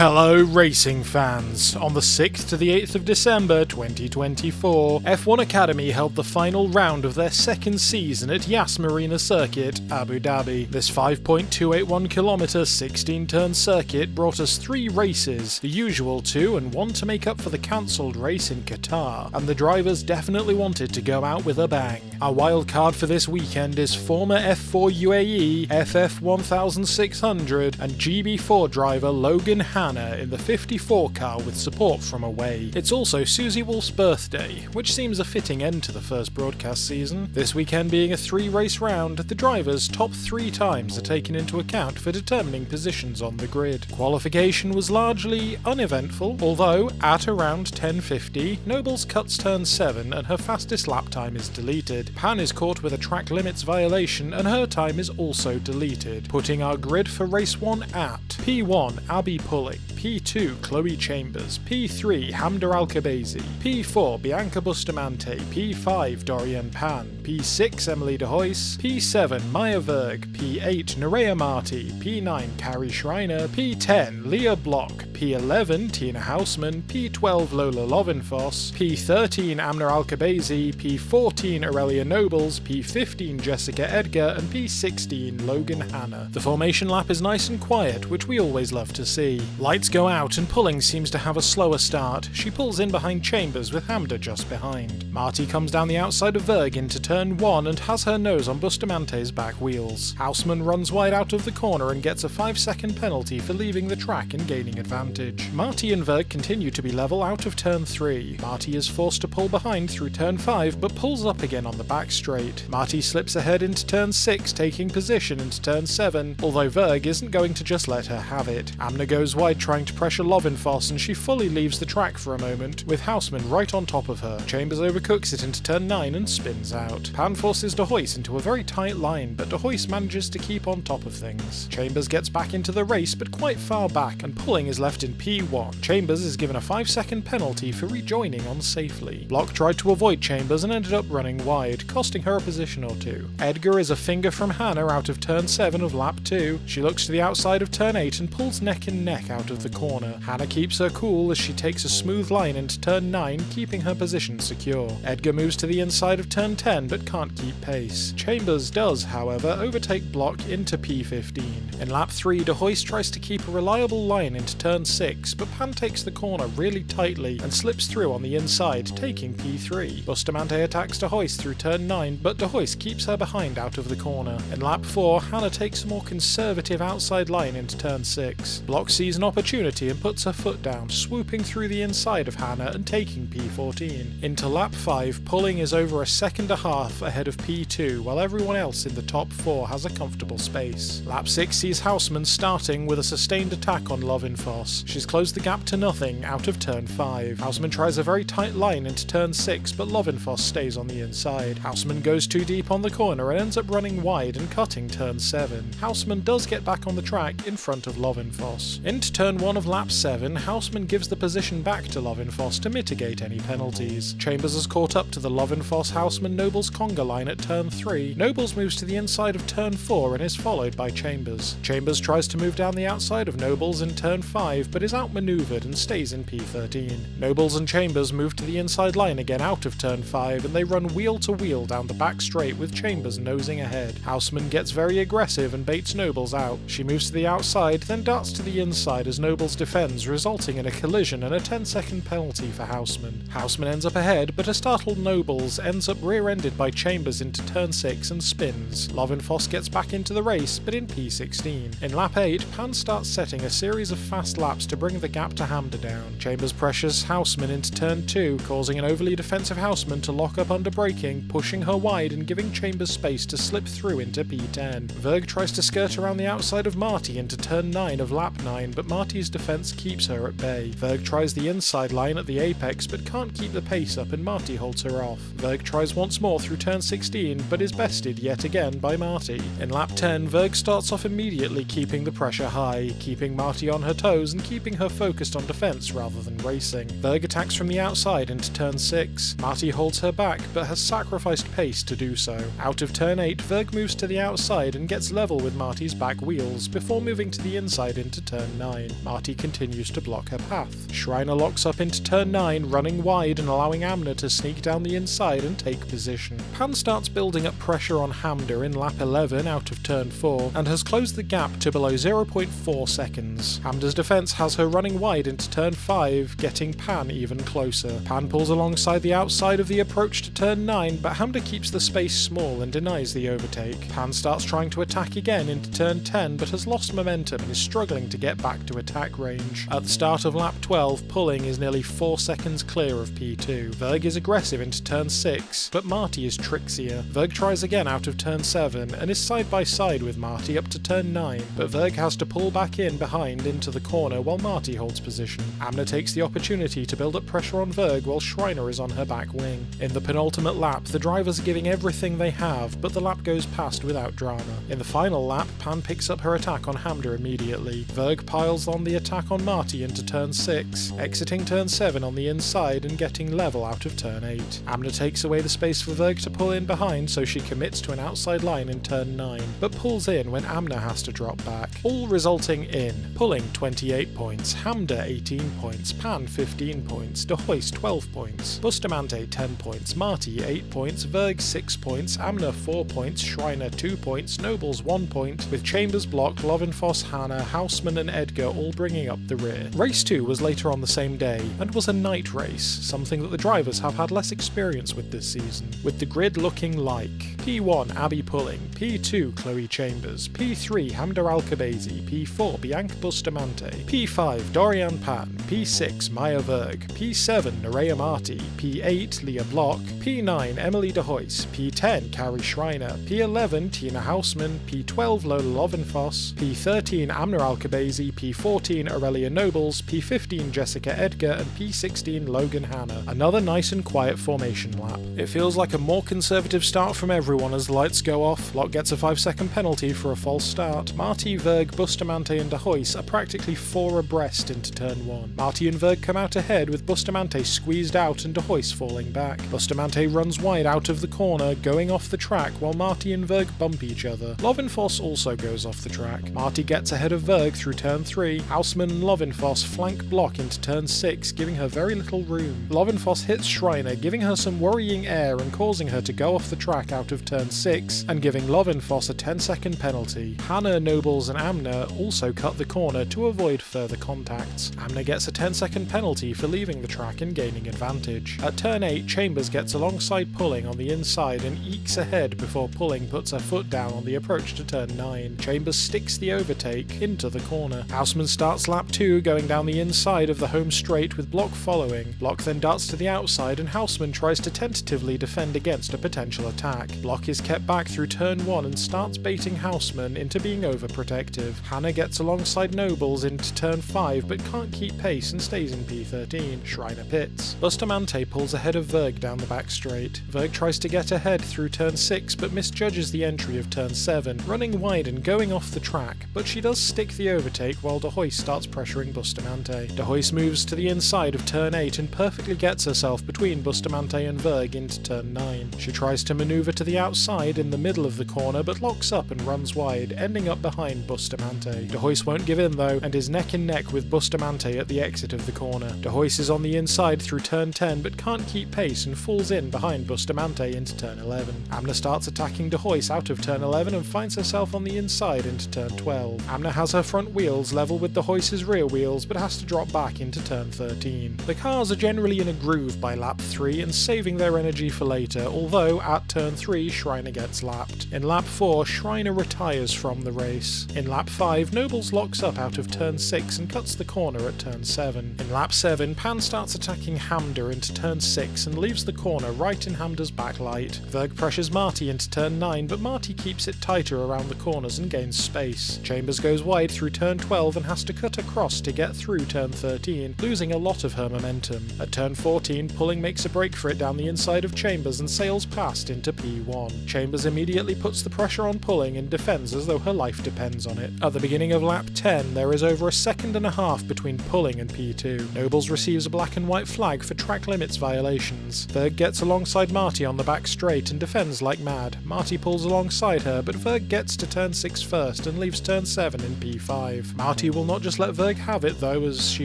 Hello racing fans! On the 6th to the 8th of December 2024, F1 Academy held the final round of their second season at Yas Marina Circuit, Abu Dhabi. This 5.281km 16-turn circuit brought us 3 races, the usual 2 and 1 to make up for the cancelled race in Qatar, and the drivers definitely wanted to go out with a bang. Our wild card for this weekend is former F4 UAE, FF 1600 and GB4 driver Logan Hanna in the 54 car with support from away. It's also Susie Wolf's birthday, which seems a fitting end to the first broadcast season. This weekend being a 3-race round, the drivers' top 3 times are taken into account for determining positions on the grid. Qualification was largely uneventful, although at around 10:50, Nobles cuts turn 7 and her fastest lap time is deleted. Pan is caught with a track limits violation and her time is also deleted, putting our grid for race 1 at P1 Abby Pulling, P2 Chloe Chambers, P3 Hamda Al-Kabazi, P4 Bianca Bustamante, P5 Dorian Pan, P6 Emily De Hoyce, P7 Maya Verg, P8 Nerea Marti, P9 Carrie Schreiner, P10 Leah Block, P11 Tina Hausman, P12 Lola Lovenfoss, P13 Amna Al-Kabazi, P14 Aurelia Nobles, P15 Jessica Edgar, and P16 Logan Hanna. The formation lap is nice and quiet, which we always love to see. Lights go out and Pulling seems to have a slower start. She pulls in behind Chambers with Hamda just behind. Marti comes down the outside of Verg into turn 1 and has her nose on Bustamante's back wheels. Hausman runs wide out of the corner and gets a 5-second penalty for leaving the track and gaining advantage. Marti and Verg continue to be level out of turn 3. Marti is forced to pull behind through turn 5 but pulls up again on the back straight. Marti slips ahead into turn 6, taking position into turn 7, although Verg isn't going to just let her have it. Amna goes wide trying to pressure Lovenfoss and she fully leaves the track for a moment, with Hausman right on top of her. Chambers overcooks it into turn 9 and spins out. Pan forces De Hoyce into a very tight line, but De Hoyce manages to keep on top of things. Chambers gets back into the race but quite far back, and Pulling is left in P1. Chambers is given a 5-second penalty for rejoining unsafely. Block tried to avoid Chambers and ended up running wide, costing her a position or 2. Edgar is a finger from Hanna out of turn 7 of lap 2. She looks to the outside of turn 8 and pulls neck and neck out of the corner. Hanna keeps her cool as she takes a smooth line into turn 9, keeping her position secure. Edgar moves to the inside of turn 10 but can't keep pace. Chambers does, however, overtake Block into P15. In lap 3, De Hoyce tries to keep a reliable line into turn 6, but Pan takes the corner really tightly and slips through on the inside, taking P3. Bustamante attacks De Hoyce through turn 9, but De Hoyce keeps her behind out of the corner. In lap 4, Hanna takes a more conservative outside line into turn 6. Block sees an opportunity and puts her foot down, swooping through the inside of Hanna and taking P14. Into lap 5, Pulling is over a second and a half ahead of P2, while everyone else in the top 4 has a comfortable space. Lap 6 sees Hausman starting with a sustained attack on Lovenfoss. She's closed the gap to nothing out of turn 5. Hausman tries a very tight line into turn 6, but Lovenfoss stays on the inside. Hausman goes too deep on the corner and ends up running wide and cutting turn 7. Hausman does get back on the track in front of Lovenfoss. Into turn 1 of lap 7, Hausman gives the position back to Lovenfoss to mitigate any penalties. Chambers has caught up to the Lovenfoss-Hausman-Nobles conga line at turn 3. Nobles moves to the inside of turn 4 and is followed by Chambers. Chambers tries to move down the outside of Nobles in turn 5 but is outmaneuvered and stays in P13. Nobles and Chambers move to the inside line again out of turn 5 and they run wheel to wheel down the back straight with Chambers nosing ahead. Hausman gets very aggressive and baits Nobles out. She moves to the outside then darts to the inside as Nobles defends, resulting in a collision and a 10-second penalty for Hausman. Hausman ends up ahead, but a startled Nobles ends up rear-ended by Chambers into turn 6 and spins. Lovenfoss gets back into the race, but in P16. In lap 8, Pan starts setting a series of fast laps to bring the gap to Hamda down. Chambers pressures Hausman into turn 2, causing an overly defensive Hausman to lock up under braking, pushing her wide and giving Chambers space to slip through into P10. Verg tries to skirt around the outside of Marti into turn 9 of lap 9, but Marti's defense keeps her at bay. Verg tries the inside line at the apex but can't keep the pace up and Marti holds her off. Verg tries once more through turn 16 but is bested yet again by Marti. In lap 10, Verg starts off immediately keeping the pressure high, keeping Marti on her toes and keeping her focused on defense rather than racing. Verg attacks from the outside into turn 6. Marty holds her back, but has sacrificed pace to do so. Out of turn 8, Verg moves to the outside and gets level with Marty's back wheels, before moving to the inside into turn 9. Marty continues to block her path. Schreiner locks up into turn 9, running wide and allowing Amner to sneak down the inside and take position. Pan starts building up pressure on Hamda in lap 11 out of turn 4, and has closed the gap to below 0.4 seconds. Hamda's defense has her running wide into turn 5, getting Pan even closer. Pan pulls alongside the outside of the approach to turn 9, but Hamda keeps the space small and denies the overtake. Pan starts trying to attack again into turn 10, but has lost momentum and is struggling to get back to attack range. At the start of lap 12, pulling is nearly 4 seconds clear of P2. Verg is aggressive into turn 6, but Marty is trickier. Verg tries again out of turn 7 and is side by side with Marty up to turn 9, but Verg has to pull back in behind into the corner while Marty holds position. Amner takes the opportunity to build up pressure on Verg while Schreiner is on her back wing. In the penultimate lap, the drivers are giving everything they have, but the lap goes past without drama. In the final lap, Pan picks up her attack on Hamda immediately. Verg piles on the attack on Marty into turn 6, exiting turn 7 on the inside and getting level out of turn 8. Amner takes away the space for Verg to pull in behind, so she commits to an outside line in turn 9, but pulls in when Amner has to drop back, all resulting in pulling 28 points, Hamda 18 points, Pan 15 points, De Hoyst 12 points, Bustamante 10 points, Marty 8 points, Verg 6 points, Amner 4 points, Schreiner 2 points, Nobles 1 point, with Chambers, Block, Lovenfoss, Hanna, Houseman and Edgar all bringing up the rear. Race 2 was later on the same day, and was a night race, something that the drivers have had less experience with this season, with the grid looking like P1 Abby Pulling, P2 Chloe Chambers, P3 Hamda Alcabazi, P4 Bianca Bustamante, P5 Dorian Pan, P6 Maya Verg, P7 Nerea Marty, P8 Leah Block, P9 Emily De Hoyst, P10 Carrie Schreiner, P11 Tina Houseman, P12 Lola Lovenfoss, P13 Amner Alcabazi, P14 Aurelia Nobles, P15 Jessica Edgar, and P16 Logan Hanna. Another nice and quiet formation lap. It feels like a more conservative start from everyone as the lights go off. Locke gets a 5-second penalty for a false start. Marty, Verg, Bustamante and De Hoyst are practically 4 abreast into turn 1. Marty and Verg come out ahead with Bustamante squeezed out and De Hoyst falling back. Bustamante runs wide out of the corner, going off the track while Marty and Verg bump each other. Lovenfoss also goes off the track. Marty gets ahead of Verg through turn 3. Houseman and Lovenfoss flank Block into turn 6, giving her very little room. Lovenfoss hits Schreiner, giving her some worrying air and causing her to go off the track out of turn 6, and giving Lovenfoss a 10-second penalty. Hanna, Nobles and Amner also cut the corner to avoid further contacts. Amner gets a 10-second penalty for leaving the track and gaining advantage. At turn 8, Chambers gets alongside Pulling on the inside and ekes ahead before Pulling puts her foot down on the approach to turn 9. Chambers sticks the overtake into the corner. Houseman starts lap 2 going down the inside of the home straight with Block following. Block then darts to the outside and Houseman tries to tentatively defend against a potential attack. Block is kept back through turn 1 and starts baiting Houseman into being overprotective. Hanna gets alongside Nobles into turn 5 but can't keep pace and stays in P13. Schreiner pits. Bustamante pulls ahead of Verg down the back straight. Verg tries to get ahead through turn 6 but misjudges the entry of turn 7, running wide and going off the track, but she does stick the overtake while De Hoyst starts pressuring Bustamante. De Hoyst moves to the inside of turn 8 and perfectly gets herself between Bustamante and Verg into turn 9. She tries to maneuver to the outside in the middle of the corner but locks up and runs wide, ending up behind Bustamante. De Hoyst won't give in though, and is neck and neck with Bustamante at the exit of the corner. De Hoyst is on the inside through turn 10 but can't keep pace and falls in behind Bustamante into turn 11. Amner starts attacking De Hoyst out of turn 11 and finds herself on the inside into turn 12. Amner has her front wheels level with De Hoyst's rear wheels but has to drop back into turn 13. The cars are generally in a groove by lap 3 and saving their energy for later, although at turn 3 Schreiner gets lapped. In lap 4 Schreiner retires from the race. In lap 5 Nobles locks up out of turn 6 and cuts the corner at turn 7. In lap 7 Pan starts attacking Hamda into turn 6 and leaves the corner right in Hamda's backlight. Verg pressures Marty into turn 9 but Marty keeps it tighter around the corners and gains space. Chambers goes wide through turn 12 and has to cut across to get through turn 13, losing a lot of her momentum. At turn 14 Pulling makes a break for it down the inside of Chambers and sails past into P1. Chambers immediately puts the pressure on Pulling and defends as though her life depends on it. At the beginning of lap 10 there is over a second and a half between pulling and P2. Nobles receives a black and white flag for track limits violations. Verg gets alongside Marty on the back straight and defends like mad. Marty pulls alongside her, but Verg gets to turn 6 first and leaves turn 7 in P5. Marty will not just let Verg have it though, as she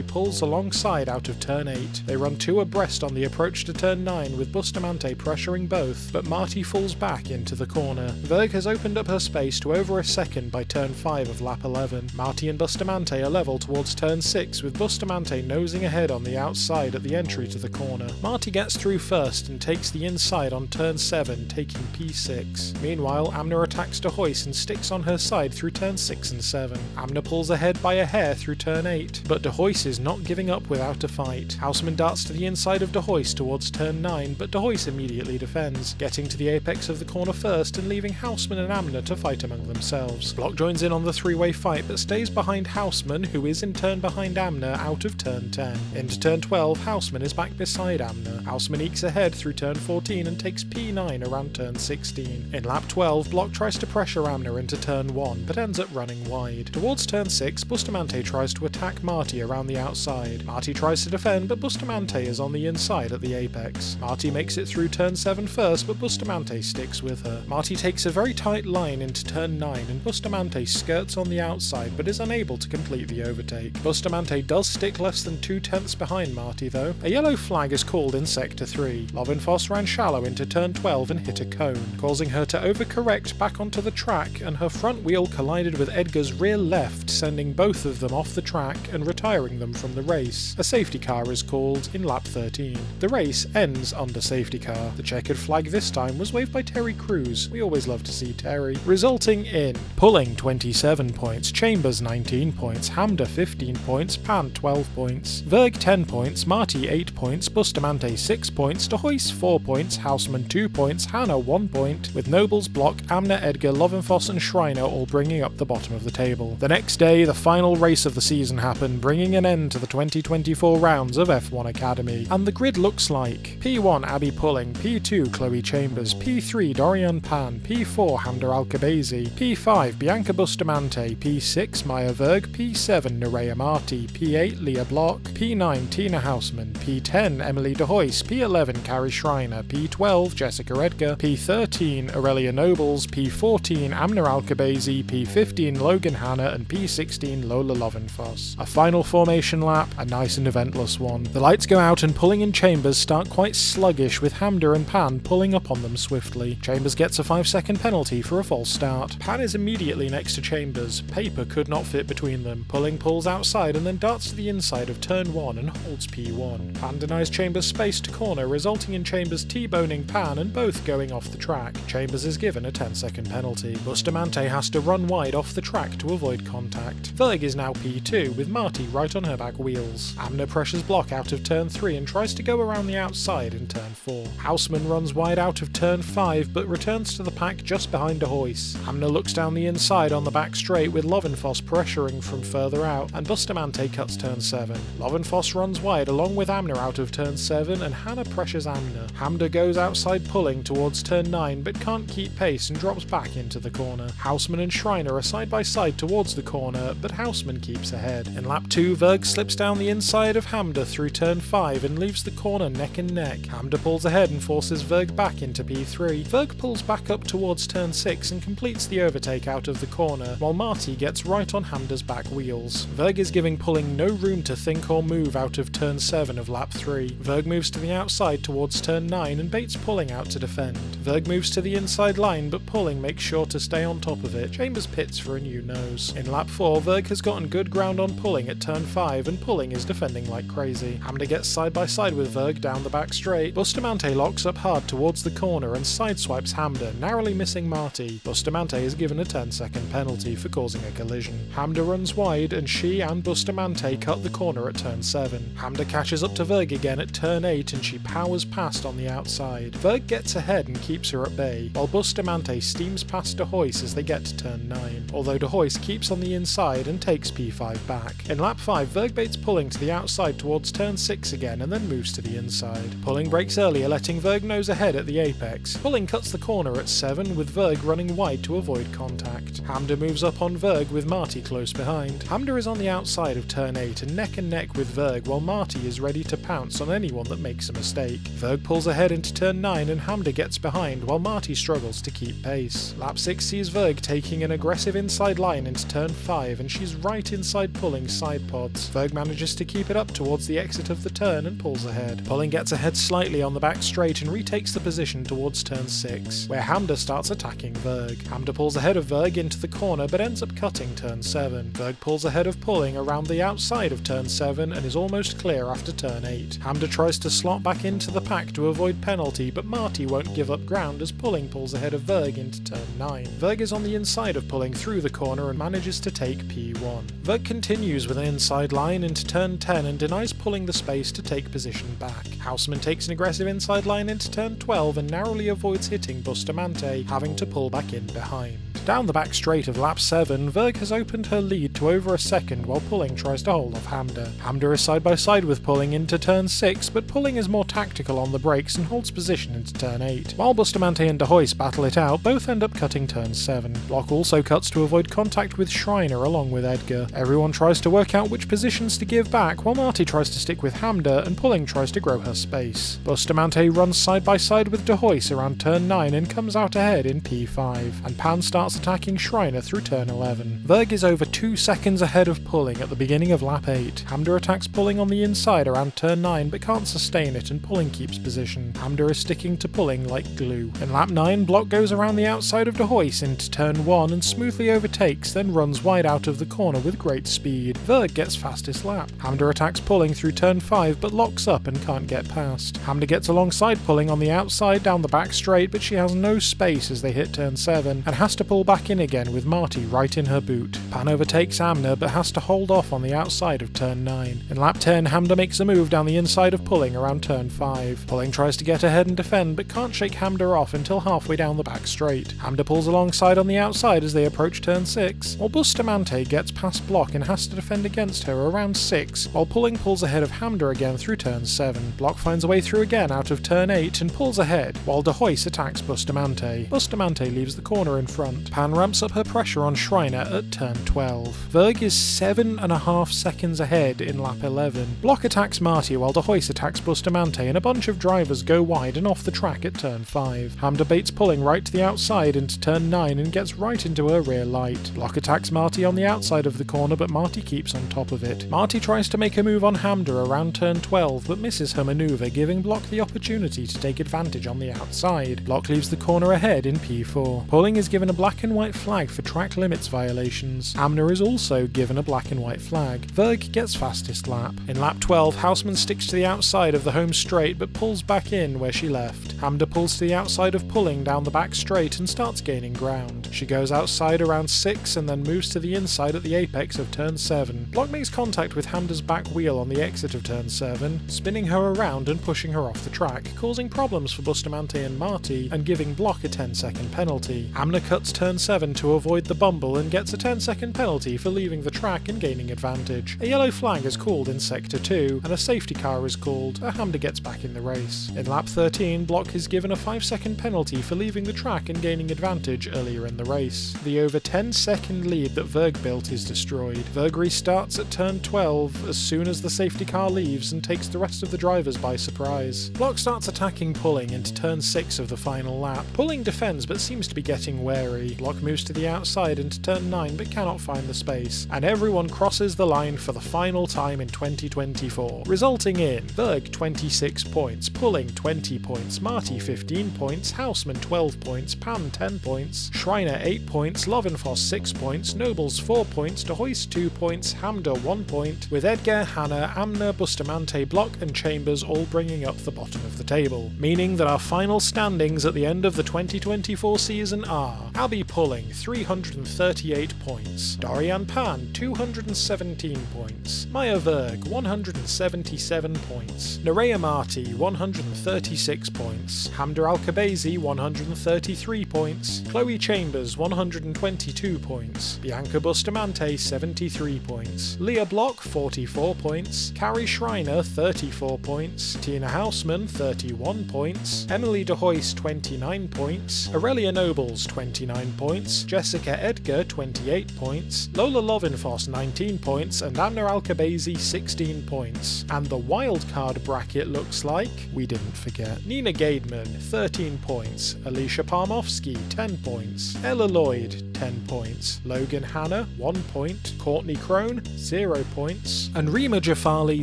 pulls alongside out of turn 8. They run 2 abreast on the approach to turn 9 with Bustamante pressuring both, but Marty falls back into the corner. Verg has opened up her space to over a second by turn 5 of lap 11. Marty and Bustamante are level towards turn 6 with Bustamante nosing ahead on the outside at the entry to the corner. Marty gets through first and takes the inside on turn 7, taking P6. Meanwhile, Amna attacks De Hoyce and sticks on her side through turn 6 and 7. Amna pulls ahead by a hair through turn 8, but De Hoyce is not giving up without a fight. Houseman darts to the inside of De Hoyce towards turn 9, but De Hoyce immediately defends, getting to the apex of the corner first and leaving Houseman and Amna to fight among themselves. Block joins in on the three-way fight but stays behind Houseman, who is in turn behind Amna out of turn 10. Into turn 12, Houseman is back beside Amna. Houseman ekes ahead through turn 14 and takes P9 around turn 16. In lap 12, Block tries to pressure Amna into turn 1 but ends up running wide. Towards turn 6, Bustamante tries to attack Marty around the outside. Marty tries to defend, but Bustamante is on the inside at the apex. Marty makes it through turn 7 first, but Bustamante sticks with her. Marty takes a very tight line into turn 9 and Bustamante skirts on the outside but is unable to complete the overtake. Bustamante does stick less than 2/10 behind Marty though. A yellow flag is called in sector 3. Lovenfoss ran shallow into turn 12 and hit a cone, causing her to overcorrect back onto the track, and her front wheel collided with Edgar's rear left, sending both of them off the track and retiring them from the race. A safety car is called in lap 13. The race ends under safety car. The checkered flag this time was waved by Terry Crews. We always love to see Terry. Resulting in Pulling 27 points, Chambers 19 points, Hamda 15 points, Pan 12 points, Verg 10 points, Marty 8 points, Bustamante 6 points, De Hoyce 4 points, Houseman 2 points, Hannah 1 point, with Nobles, Block, Amna, Edgar, Lovenfoss and Schreiner all bringing up the bottom of the table. The next day, the final race of the season happened, bringing an end to the 2024 rounds of F1 Academy, and the grid looks like P1 Abby Pulling, P2 Chloe Chambers, P3 Dorian Pan, P4 Hamda Alkabezi, P5 Bianca Bustamante, P6 Maya Verg, P7 Nerea Marty, P8 Leah Block, P9 Tina Houseman, P10 Emily De Hoyce, P11 Carrie Schreiner, P12 Jessica Edgar, P13 Aurelia Nobles, P14 Amna Alkabezi, P15 Logan Hanna, and P16 Lola Lovenfoss. A final formation lap, a nice and eventless one. The lights go out and Pulling and Chambers start quite sluggish, with Hamda and Pan pulling up on them swiftly. Chambers gets a 5-second penalty for a false start. Pan is immediately next to Chambers. Paper could not fit between them. Pulling pulls outside and then darts to the inside of turn 1 and holds P1. Pan denies Chambers space to corner, resulting in Chambers T-boning Pan and both going off the track. Chambers is given a 10-second penalty. Bustamante has to run wide off the track to avoid contact. Verg is now P2, with Marty right on her back wheels. Amna pressures Block out of turn 3 and tries to go around the outside in turn 4. Houseman runs wide out of turn 5 but returns to the pack just behind De Hoyce. Amna looks down the inside on the back straight with Lovenfoss pressuring from further out, and Bustamante cuts turn 7. Lovenfoss runs wide along with Amna out of turn 7 and Hannah pressures Amna. Hamda goes outside Pulling towards turn 9 but can't keep pace and drops back into the corner. Houseman and Schreiner are side by side towards the corner, but Houseman keeps ahead. In lap 2, Verg slips down the inside of Hamda through turn 5 and leaves the corner neck and neck. Hamda pulls ahead and forces Verg back into P3. Verg pulls back up towards turn 6 and completes the overtake out of the corner, while Marty gets right on Hamda's back wheels. Verg is giving Pulling no room to think or move out of turn 7 of lap 3. Verg moves to the outside towards turn 9 and baits Pulling out to defend. Verg moves to the inside line, but Pulling makes sure to stay on top of it. Chambers pits for a new nose. In lap 4, Verg has gotten good ground on Pulling at turn 5 and Pulling is defending like crazy. Hamda gets side by side with Verg down the back straight. Bustamante locks up hard towards the corner and sideswipes Hamda, narrowly missing Marty. Bustamante is given a 10-second penalty for causing a collision. Hamda runs wide and she and Bustamante cut the corner at turn 7. Hamda catches up to Verg again at turn 8 and she powers past on the outside. Verg gets ahead and keeps her at bay, while Bustamante steams past De Hoyce as they get to turn 9, although De Hoyce keeps on the inside and takes P5 back. In lap 5, Verg baits Pulling to the outside towards turn 6 again and then moves to the inside. Pulling breaks earlier, letting Verg nose ahead at the apex. Pulling cuts the corner at 7, with Verg running wide to avoid contact. Hamda moves up on Verg with Marty close behind. Hamda Hamda is on the outside of turn 8 and neck with Verg, while Marty is ready to pounce on anyone that makes a mistake. Verg pulls ahead into turn 9 and Hamda gets behind while Marty struggles to keep pace. Lap 6 sees Verg taking an aggressive inside line into turn 5 and she's right inside pulling side pods. Verg manages to keep it up towards the exit of the turn and pulls ahead. Pulling gets ahead slightly on the back straight and retakes the position towards turn 6, where Hamda starts attacking Verg. Hamda pulls ahead of Verg into the corner but ends up cutting turn 7. Verg pulls ahead of pulling around the outside of turn 7 and is almost clear after turn 8. Hamda tries to slot back into the pack to avoid penalty, but Marty won't give up ground as pulling pulls ahead of Verg into turn 9. Verg is on the inside of pulling through the corner and manages to take P1. Verg continues with an inside line into turn 10 and denies pulling the space to take position back. Houseman takes an aggressive inside line into turn 12 and narrowly avoids hitting Bustamante, having to pull back in behind. Down the back straight of lap 7, Verg has opened her lead to over a second while pulling tries to hold off Hamda. Hamda is side by side with pulling into turn 6, but pulling is more tactical on the brakes and holds position into turn 8. While Bustamante and De Hoyce battle it out, both end up cutting turn 7. Block also cuts to avoid contact with Schreiner along with Edgar. Everyone tries to work out which positions to give back, while Marty tries to stick with Hamda and pulling tries to grow her space. Bustamante runs side by side with De Hoyce around turn 9 and comes out ahead in P5, and Pan starts attacking Schreiner through turn 11. Verg is over 2 seconds ahead of pulling at the beginning of lap 8. Hamda attacks pulling on the inside around turn 9 but can't sustain it and pulling keeps position. Hamda is sticking to pulling like glue. In lap 9, Block goes around the outside of De Hoyce into turn 1 and smoothly overtakes, then runs wide out of the corner with great speed. Verg gets fastest lap. Hamda attacks pulling through turn 5 but locks up and can't get past. Hamda gets alongside pulling on the outside down the back straight, but she has no space as they hit turn 7 and has to pull back in again with Marty right in her boot. Pan overtakes Amna but has to hold off on the outside of turn 9. In lap 10, Hamda makes a move down the inside of pulling around turn 5. Pulling tries to get ahead and defend but can't shake Hamda off until halfway down the back straight. Hamda pulls alongside on the outside as they approach turn 6, while Bustamante gets past Block and has to defend against her around 6, while pulling pulls ahead of Hamda again through turn 7. Block finds a way through again out of turn 8 and pulls ahead, while De Hoyce attacks Bustamante. Bustamante leaves the corner in front. Pan ramps up her pressure on Schreiner at turn 12. Verg is 7.5 seconds ahead in lap 11. Block attacks Marty while De Hoyce attacks Bustamante and a bunch of drivers go wide and off the track at turn 5. Hamda baits pulling right to the outside into turn 9 and gets right into her rear light. Block attacks Marty on the outside of the corner but Marty keeps on top of it. Marty tries to make a move on Hamda around turn 12 but misses her manoeuvre, giving Block the opportunity to take advantage on the outside. Block leaves the corner ahead in P4. Pulling is given a black and white flag for track limits violations. Amna is also given a black and white flag. Verg gets fastest lap. In lap 12, Houseman sticks to the outside of the home straight but pulls back in where she left. Hamda pulls to the outside of pulling down the back straight and starts gaining ground. She goes outside around 6 and then moves to the inside at the apex of turn 7. Block makes contact with Hamda's back wheel on the exit of turn 7, spinning her around and pushing her off the track, causing problems for Bustamante and Marty and giving Block a 10-second penalty. Amna cuts turn 7 to avoid the bumble and gets a 10-second penalty for leaving the track and gaining advantage. A yellow flag is called in sector 2 and a safety car is called, so Hamda gets back in the race. In lap 13, Block is given a 5-second penalty for leaving the track and gaining advantage earlier in the race. The over 10-second lead that Verg built is destroyed. Verg restarts at turn 12 as soon as the safety car leaves and takes the rest of the drivers by surprise. Block starts attacking Pulling into turn 6 of the final lap. Pulling defends but seems to be getting wary. Block moves to the outside into turn 9 but cannot find the space, and everyone crosses the line for the final time in 2024, resulting in Verg 26 points, Pulling 20 points, Marty 15 points, Houseman 12 points, Pan 10 points, Schreiner 8 points, Lovenfoss 6 points, Nobles 4 points, De Hoyce 2 points, Hamda 1 point, with Edgar, Hannah, Amna, Bustamante, Block and Chambers all bringing up the bottom of the table, meaning that our final standings at the end of the 2024 season are Abby Pulling 338 points, Dorian Pan 217 points, Maya Verg 177 points, Nerea Marty 136 points, Hamda Al-Kabazi 133 points, Chloe Chambers 122 points, Bianca Bustamante 73 points, Leah Block 44 points, Carrie Schreiner 34 points, Tina Houseman 31 points, Emily De Hoyce 29 points, Aurelia Nobles 29 points, Jessica Edgar 28 points, Lola Lovinfoss 19 points, and Amna Alkabezi 16 points. And the wildcard bracket looks like, we didn't forget, Nina Gaidman 13 points, Alicia Parmovsky 10 points, Ella Lloyd 10 points, Logan Hanna 1 point, Courtney Crone 0 points, and Rima Jafali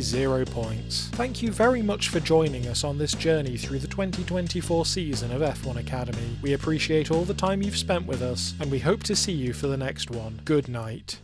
0 points. Thank you very much for joining us on this journey through the 2024 season of F1 Academy. We appreciate all the time you've spent with us, and we hope to see you for the next one. Good night.